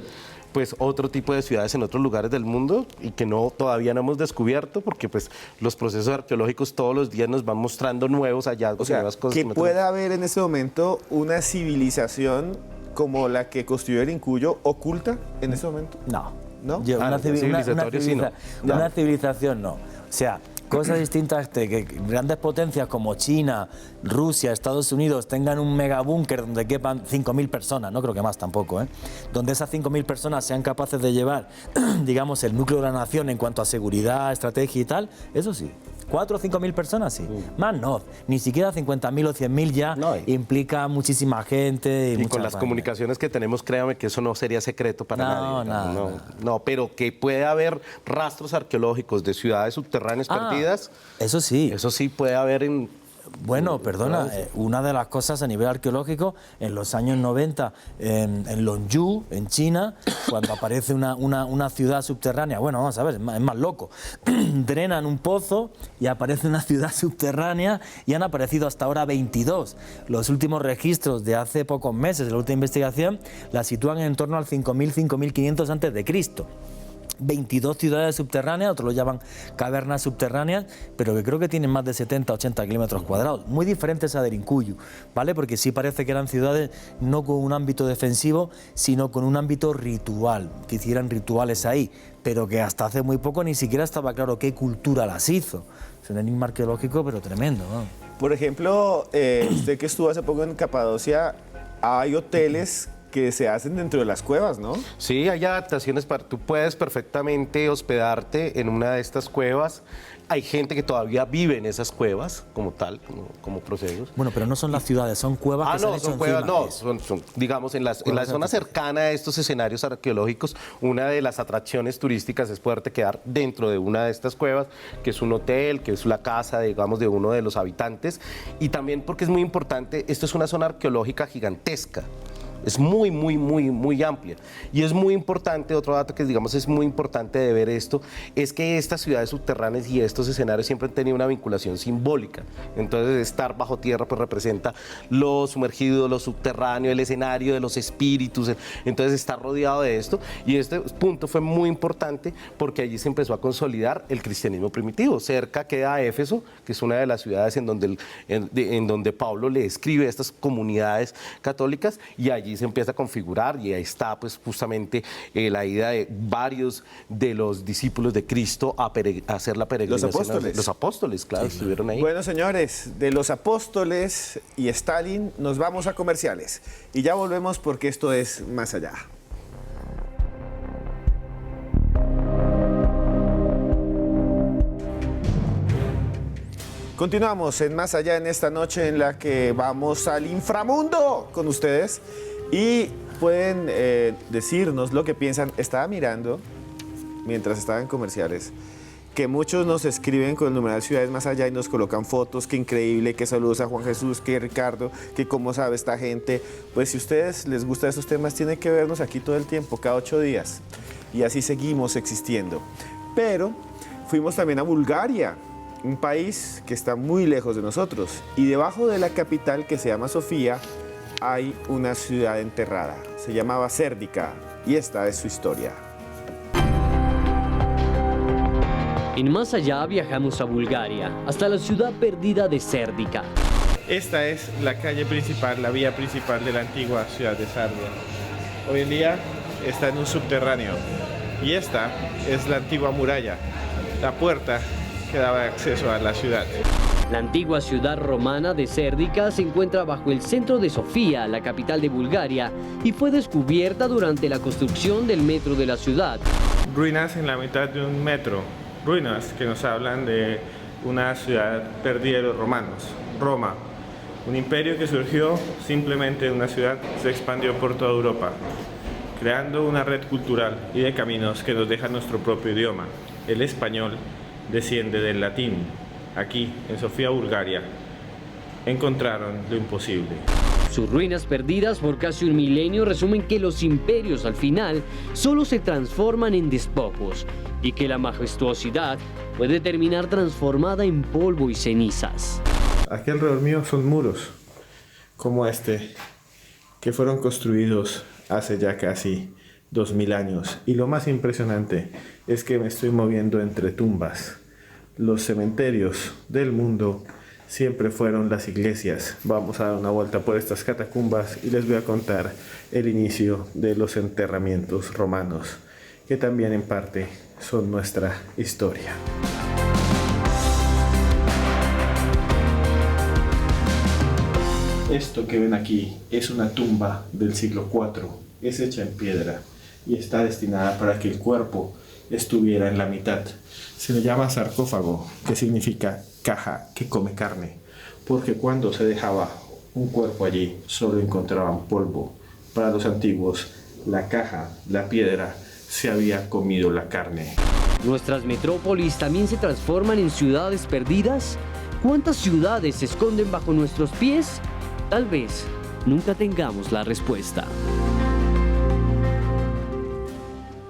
pues otro tipo de ciudades en otros lugares del mundo y que todavía no hemos descubierto, porque pues los procesos arqueológicos todos los días nos van mostrando nuevos hallazgos, O sea, nuevas cosas. que pueda haber en este momento una civilización como la que construyó el Incuyo oculta en este momento. No. ¿No? Una civilizatorio sí, no. una civilización no. O sea, cosas distintas que grandes potencias como China, Rusia, Estados Unidos tengan un megabúnker donde quepan 5.000 personas, no creo que más tampoco, ¿eh? Donde esas 5.000 personas sean capaces de llevar, digamos, el núcleo de la nación en cuanto a seguridad, estrategia y tal, eso sí. 4 o 5.000 personas, sí. Más no, ni siquiera 50.000 o 100.000 ya implica muchísima gente. Y con las comunicaciones que tenemos, créame que eso no sería secreto para nadie. No, pero que puede haber rastros arqueológicos de ciudades subterráneas perdidas. Eso sí. Eso sí puede haber en... Bueno, perdona, una de las cosas a nivel arqueológico, en los años 90, en Longyu, en China, cuando aparece una ciudad subterránea, bueno, vamos a ver, es más loco, drenan un pozo y aparece una ciudad subterránea y han aparecido hasta ahora 22. Los últimos registros de hace pocos meses, de la última investigación, la sitúan en torno al 5.000, 5.500 antes de Cristo. 22 ciudades subterráneas, otros lo llaman cavernas subterráneas, pero que creo que tienen más de 70-80 kilómetros cuadrados, muy diferentes a Derinkuyu, ¿vale? Porque sí parece que eran ciudades no con un ámbito defensivo, sino con un ámbito ritual, que hicieran rituales ahí, pero que hasta hace muy poco ni siquiera estaba claro qué cultura las hizo. Es un enigma arqueológico, pero tremendo, ¿no? Por ejemplo, usted que estuvo hace poco en Capadocia, hay hoteles que se hacen dentro de las cuevas, ¿no? Sí, hay adaptaciones tú puedes perfectamente hospedarte en una de estas cuevas. Hay gente que todavía vive en esas cuevas como tal, como procesos. Bueno, pero no son las ciudades, son cuevas que se han hecho son cuevas, encima. son, digamos, en la zona cercana a estos escenarios arqueológicos, una de las atracciones turísticas es poderte quedar dentro de una de estas cuevas, que es un hotel, que es la casa, digamos, de uno de los habitantes, y también porque es muy importante, esto es una zona arqueológica gigantesca. Es muy, muy, muy, muy amplia. Y es muy importante, otro dato que digamos es muy importante de ver esto, es que estas ciudades subterráneas y estos escenarios siempre han tenido una vinculación simbólica. Entonces estar bajo tierra pues representa lo sumergido, lo subterráneo, el escenario de los espíritus. Entonces está rodeado de esto. Y este punto fue muy importante porque allí se empezó a consolidar el cristianismo primitivo. Cerca queda Éfeso, que es una de las ciudades en donde Pablo le escribe a estas comunidades católicas, y allí se empieza a configurar, y ahí está pues justamente la ida de varios de los discípulos de Cristo a hacer la peregrinación. Los apóstoles. Los apóstoles, claro, sí, estuvieron ahí. Bueno, señores, de los apóstoles y Stalin nos vamos a comerciales y ya volvemos porque esto es Más Allá. Continuamos en Más Allá en esta noche en la que vamos al inframundo con ustedes y pueden decirnos lo que piensan. Estaba mirando, mientras estaban comerciales, que muchos nos escriben con el numeral Ciudades Más Allá y nos colocan fotos, que increíble, que saludos a Juan Jesús, que Ricardo, que cómo sabe esta gente. Pues si a ustedes les gustan estos temas, tienen que vernos aquí todo el tiempo, cada 8 días. Y así seguimos existiendo. Pero fuimos también a Bulgaria, un país que está muy lejos de nosotros. Y debajo de la capital, que se llama Sofía, hay una ciudad enterrada. Se llamaba Sérdica y esta es su historia. En Más Allá viajamos a Bulgaria, hasta la ciudad perdida de Sérdica. Esta es la calle principal, la vía principal de la antigua ciudad de Sardia. Hoy en día está en un subterráneo y esta es la antigua muralla, la puerta que daba acceso a la ciudad. La antigua ciudad romana de Sérdica se encuentra bajo el centro de Sofía, la capital de Bulgaria, y fue descubierta durante la construcción del metro de la ciudad. Ruinas en la mitad de un metro, ruinas que nos hablan de una ciudad perdida de los romanos, Roma. Un imperio que surgió simplemente de una ciudad, se expandió por toda Europa, creando una red cultural y de caminos que nos deja nuestro propio idioma. El español desciende del latín. Aquí, en Sofía, Bulgaria, encontraron lo imposible. Sus ruinas perdidas por casi un milenio resumen que los imperios al final solo se transforman en despojos y que la majestuosidad puede terminar transformada en polvo y cenizas. Aquí alrededor mío son muros, como este, que fueron construidos hace ya casi 2000 años. Y lo más impresionante es que me estoy moviendo entre tumbas. Los cementerios del mundo siempre fueron las iglesias. Vamos a dar una vuelta por estas catacumbas y les voy a contar el inicio de los enterramientos romanos, que también en parte son nuestra historia. Esto que ven aquí es una tumba del siglo IV, es hecha en piedra y está destinada para que el cuerpo estuviera en la mitad. Se le llama sarcófago, que significa caja que come carne, porque cuando se dejaba un cuerpo allí solo encontraban polvo. Para los antiguos, la caja, la piedra, se había comido la carne. ¿Nuestras metrópolis también se transforman en ciudades perdidas? ¿Cuántas ciudades se esconden bajo nuestros pies? Tal vez nunca tengamos la respuesta.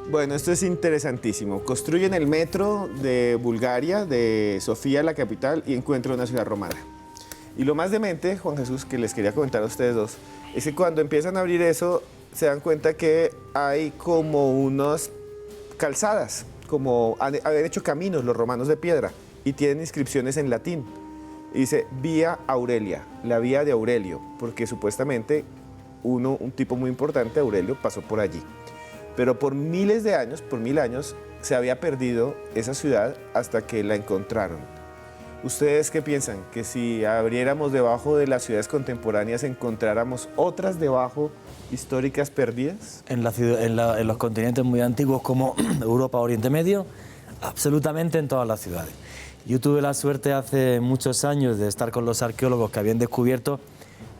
Bueno, esto es interesantísimo. Construyen el metro de Bulgaria, de Sofía, la capital, y encuentran una ciudad romana. Y lo más demente, Juan Jesús, que les quería comentar a ustedes dos, es que cuando empiezan a abrir eso, se dan cuenta que hay como unas calzadas, como habían hecho caminos los romanos de piedra, y tienen inscripciones en latín. Y dice Vía Aurelia, la vía de Aurelio, porque supuestamente un tipo muy importante, Aurelio, pasó por allí. Pero por miles de años, por 1000 años, se había perdido esa ciudad hasta que la encontraron. ¿Ustedes qué piensan? ¿Que si abriéramos debajo de las ciudades contemporáneas encontráramos otras debajo históricas perdidas? En los continentes muy antiguos como Europa, Oriente Medio, absolutamente en todas las ciudades. Yo tuve la suerte hace muchos años de estar con los arqueólogos que habían descubierto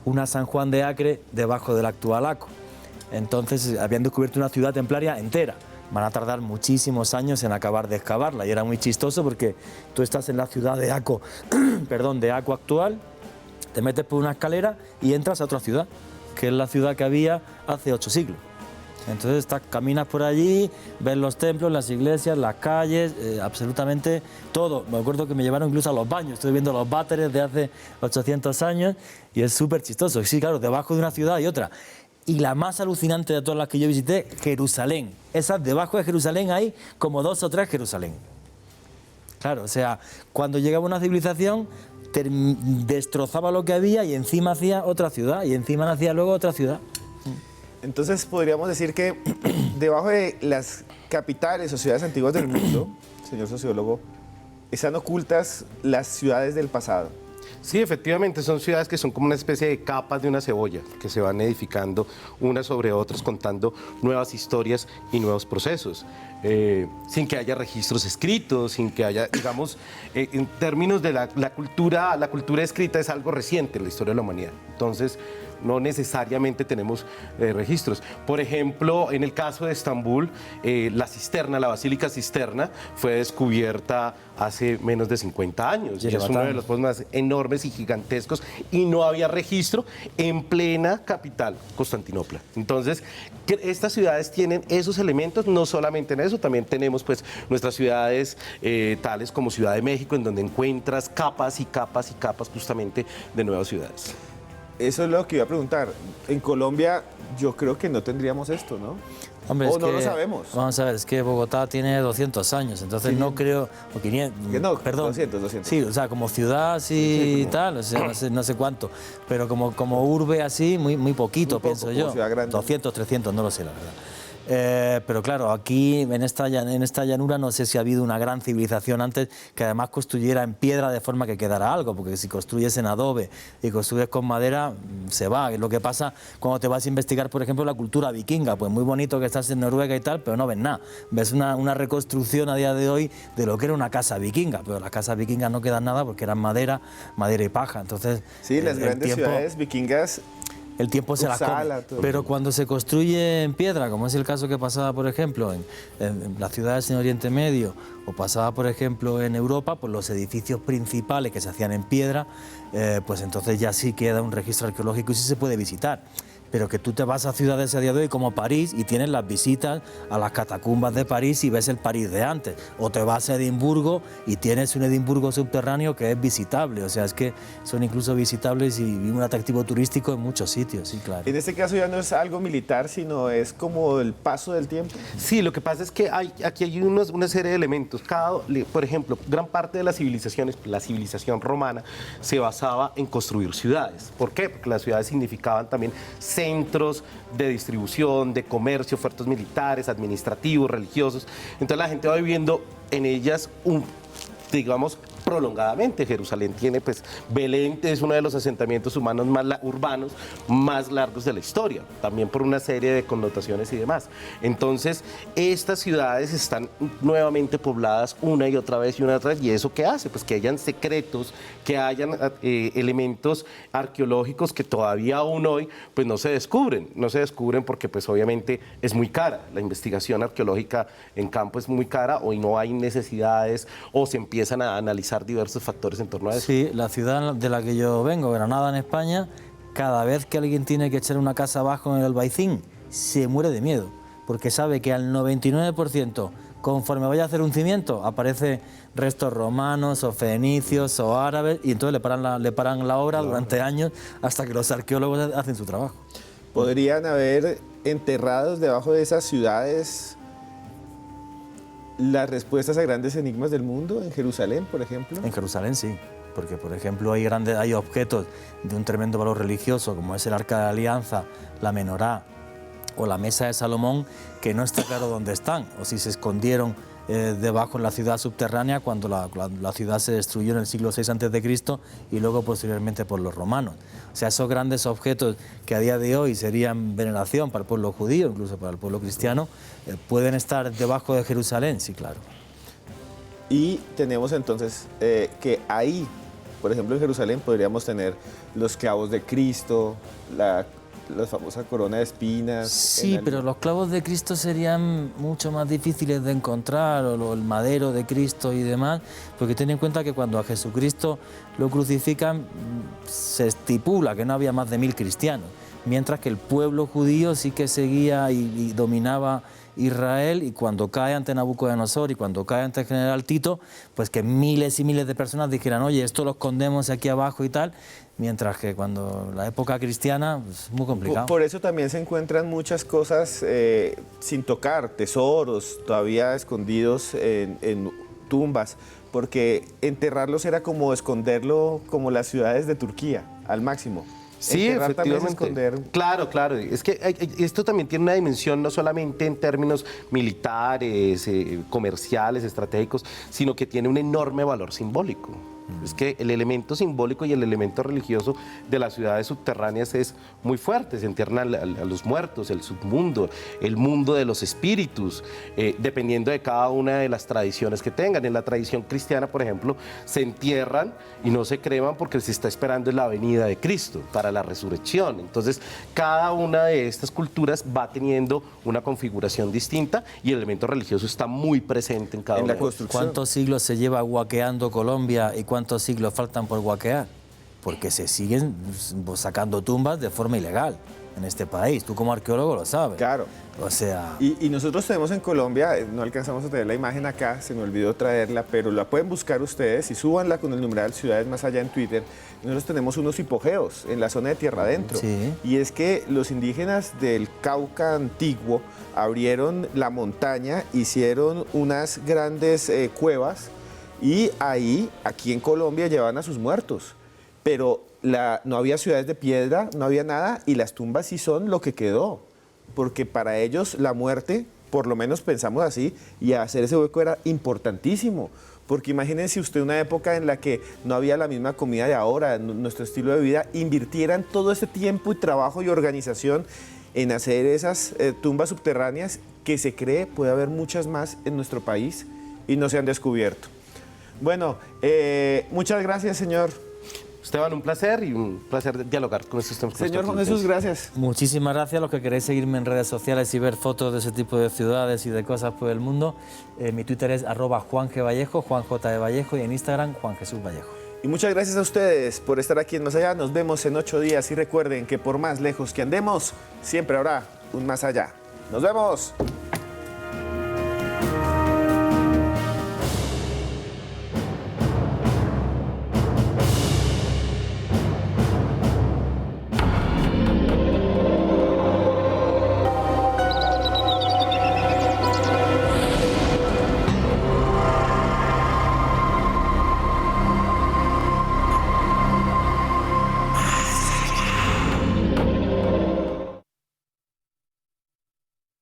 una San Juan de Acre debajo del actual Aco. Entonces habían descubierto una ciudad templaria entera. Van a tardar muchísimos años en acabar de excavarla y era muy chistoso porque tú estás en la ciudad de Aco, de Aco actual, te metes por una escalera y entras a otra ciudad, que es la ciudad que había hace 8 siglos. Entonces caminas por allí, ves los templos, las iglesias, las calles, absolutamente todo. Me acuerdo que me llevaron incluso a los baños, estoy viendo los váteres de hace 800 años y es súper chistoso. Sí, claro, debajo de una ciudad y otra. Y la más alucinante de todas las que yo visité, Jerusalén. Esas debajo de Jerusalén hay como 2 o 3 Jerusalén. Claro, o sea, cuando llegaba una civilización destrozaba lo que había y encima hacía otra ciudad y encima nacía luego otra ciudad. Entonces podríamos decir que debajo de las capitales o ciudades antiguas del mundo, señor sociólogo, están ocultas las ciudades del pasado. Sí, efectivamente, son ciudades que son como una especie de capas de una cebolla, que se van edificando unas sobre otras, contando nuevas historias y nuevos procesos, sin que haya registros escritos, sin que haya, digamos, en términos de la cultura escrita es algo reciente en la historia de la humanidad. Entonces, no necesariamente tenemos registros. Por ejemplo, en el caso de Estambul, la cisterna, la Basílica Cisterna, fue descubierta hace menos de 50 años. Y es uno de los pueblos más enormes y gigantescos y no había registro en plena capital, Constantinopla. Entonces, estas ciudades tienen esos elementos, no solamente en eso, también tenemos pues nuestras ciudades tales como Ciudad de México, en donde encuentras capas y capas y capas justamente de nuevas ciudades. Eso es lo que iba a preguntar. En Colombia yo creo que no tendríamos esto, ¿no? Hombre, o no lo sabemos. Vamos a ver, es que Bogotá tiene 200 años, entonces sí, no creo... O 500, no, perdón. 200. Sí, o sea, como ciudad sí, sí tal, o sea, no sé cuánto, pero como urbe así, muy poquito, pienso yo. Ciudad grande. 200, 300, no lo sé, la verdad. Pero claro, aquí en esta llanura no sé si ha habido una gran civilización antes que además construyera en piedra de forma que quedara algo, porque si construyes en adobe y construyes con madera, se va. Es lo que pasa cuando te vas a investigar, por ejemplo, la cultura vikinga. Pues muy bonito que estás en Noruega y tal, pero no ves nada. Ves una reconstrucción a día de hoy de lo que era una casa vikinga, pero las casas vikingas no quedan nada porque eran madera y paja. Entonces, sí, las grandes ciudades vikingas... El tiempo se la come, pero cuando se construye en piedra, como es el caso que pasaba, por ejemplo, en las ciudades en Oriente Medio, o pasaba, por ejemplo, en Europa, pues los edificios principales que se hacían en piedra, pues entonces ya sí queda un registro arqueológico y sí se puede visitar. pero que tú te vas a ciudades a día de hoy como París y tienes las visitas a las catacumbas de París y ves el París de antes, o te vas a Edimburgo y tienes un Edimburgo subterráneo que es visitable, o sea, es que son incluso visitables y un atractivo turístico en muchos sitios, sí, claro. En este caso ya no es algo militar, sino es como el paso del tiempo. Sí, lo que pasa es que aquí hay una serie de elementos. Por ejemplo, gran parte de las civilizaciones, la civilización romana, se basaba en construir ciudades. ¿Por qué? Porque las ciudades significaban también centros de distribución, de comercio, fuertes militares, administrativos, religiosos. Entonces la gente va viviendo en ellas digamos, prolongadamente. Jerusalén tiene, pues, Belén es uno de los asentamientos humanos urbanos más largos de la historia, también por una serie de connotaciones y demás. Entonces, estas ciudades están nuevamente pobladas una y otra vez, ¿y eso qué hace? Pues que hayan secretos, que hayan elementos arqueológicos que todavía aún hoy, pues, no se descubren porque, pues, obviamente es muy cara. La investigación arqueológica en campo es muy cara, hoy no hay necesidades, o se empiezan a analizar diversos factores en torno a eso. Sí, la ciudad de la que yo vengo, Granada, en España, cada vez que alguien tiene que echar una casa abajo en el Albaicín, se muere de miedo, porque sabe que al 99%, conforme vaya a hacer un cimiento, aparece restos romanos o fenicios o árabes, y entonces le paran la obra durante años hasta que los arqueólogos hacen su trabajo. ¿Podrían haber enterrados debajo de esas ciudades las respuestas a grandes enigmas del mundo, en Jerusalén, por ejemplo? En Jerusalén sí, porque por ejemplo hay objetos de un tremendo valor religioso, como es el Arca de la Alianza, la Menorá o la Mesa de Salomón, que no está claro dónde están, o si se escondieron debajo en la ciudad subterránea cuando la ciudad se destruyó en el siglo VI a.C. y luego posteriormente por los romanos. O sea, esos grandes objetos que a día de hoy serían veneración para el pueblo judío, incluso para el pueblo cristiano, pueden estar debajo de Jerusalén, sí, claro. Y tenemos entonces que ahí, por ejemplo en Jerusalén, podríamos tener los clavos de Cristo, la famosa corona de espinas. Sí, pero los clavos de Cristo serían mucho más difíciles de encontrar, o el madero de Cristo y demás, porque ten en cuenta que cuando a Jesucristo lo crucifican, se estipula que no había más de 1000 cristianos, mientras que el pueblo judío sí que seguía y dominaba Israel, y cuando cae ante Nabucodonosor y cuando cae ante el general Tito, pues que miles y miles de personas dijeran, oye, esto lo escondemos aquí abajo y tal, mientras que cuando la época cristiana, pues muy complicado. Por eso también se encuentran muchas cosas sin tocar, tesoros todavía escondidos en tumbas, porque enterrarlos era como esconderlo como las ciudades de Turquía, al máximo. Sí, efectivamente. Claro, claro. Es que esto también tiene una dimensión no solamente en términos militares, comerciales, estratégicos, sino que tiene un enorme valor simbólico. Es que el elemento simbólico y el elemento religioso de las ciudades subterráneas es muy fuerte. Se entierran a los muertos, el submundo, el mundo de los espíritus, dependiendo de cada una de las tradiciones que tengan. En la tradición cristiana, por ejemplo, se entierran y no se creman porque se está esperando la venida de Cristo para la resurrección. Entonces, cada una de estas culturas va teniendo una configuración distinta y el elemento religioso está muy presente en cada una de ellas. ¿Cuántos siglos se lleva guaqueando Colombia y cuántos siglos faltan por guaquear? Porque se siguen sacando tumbas de forma ilegal en este país. Tú como arqueólogo lo sabes. Claro. O sea... Y nosotros tenemos en Colombia, no alcanzamos a tener la imagen acá, se me olvidó traerla, pero la pueden buscar ustedes y súbanla con el numeral Ciudades Más Allá en Twitter. Nosotros tenemos unos hipogeos en la zona de Tierra Adentro. Sí. Y es que los indígenas del Cauca antiguo abrieron la montaña, hicieron unas grandes cuevas y ahí, aquí en Colombia, llevaban a sus muertos. Pero no había ciudades de piedra, no había nada, y las tumbas sí son lo que quedó. Porque para ellos la muerte, por lo menos pensamos así, y hacer ese hueco era importantísimo. Porque imagínense usted una época en la que no había la misma comida de ahora, nuestro estilo de vida, invirtieran todo ese tiempo y trabajo y organización en hacer esas tumbas subterráneas, que se cree puede haber muchas más en nuestro país y no se han descubierto. Bueno, muchas gracias, señor. Esteban, un placer y un placer dialogar con estos temas. Señor Juan Jesús, gracias. Muchísimas gracias a los que queréis seguirme en redes sociales y ver fotos de ese tipo de ciudades y de cosas por el mundo. Mi Twitter es @JuanGVallejo, Juan J. de Vallejo, y en Instagram, Juan Jesús Vallejo. Y muchas gracias a ustedes por estar aquí en Más Allá. Nos vemos en 8 días y recuerden que por más lejos que andemos, siempre habrá un más allá. ¡Nos vemos!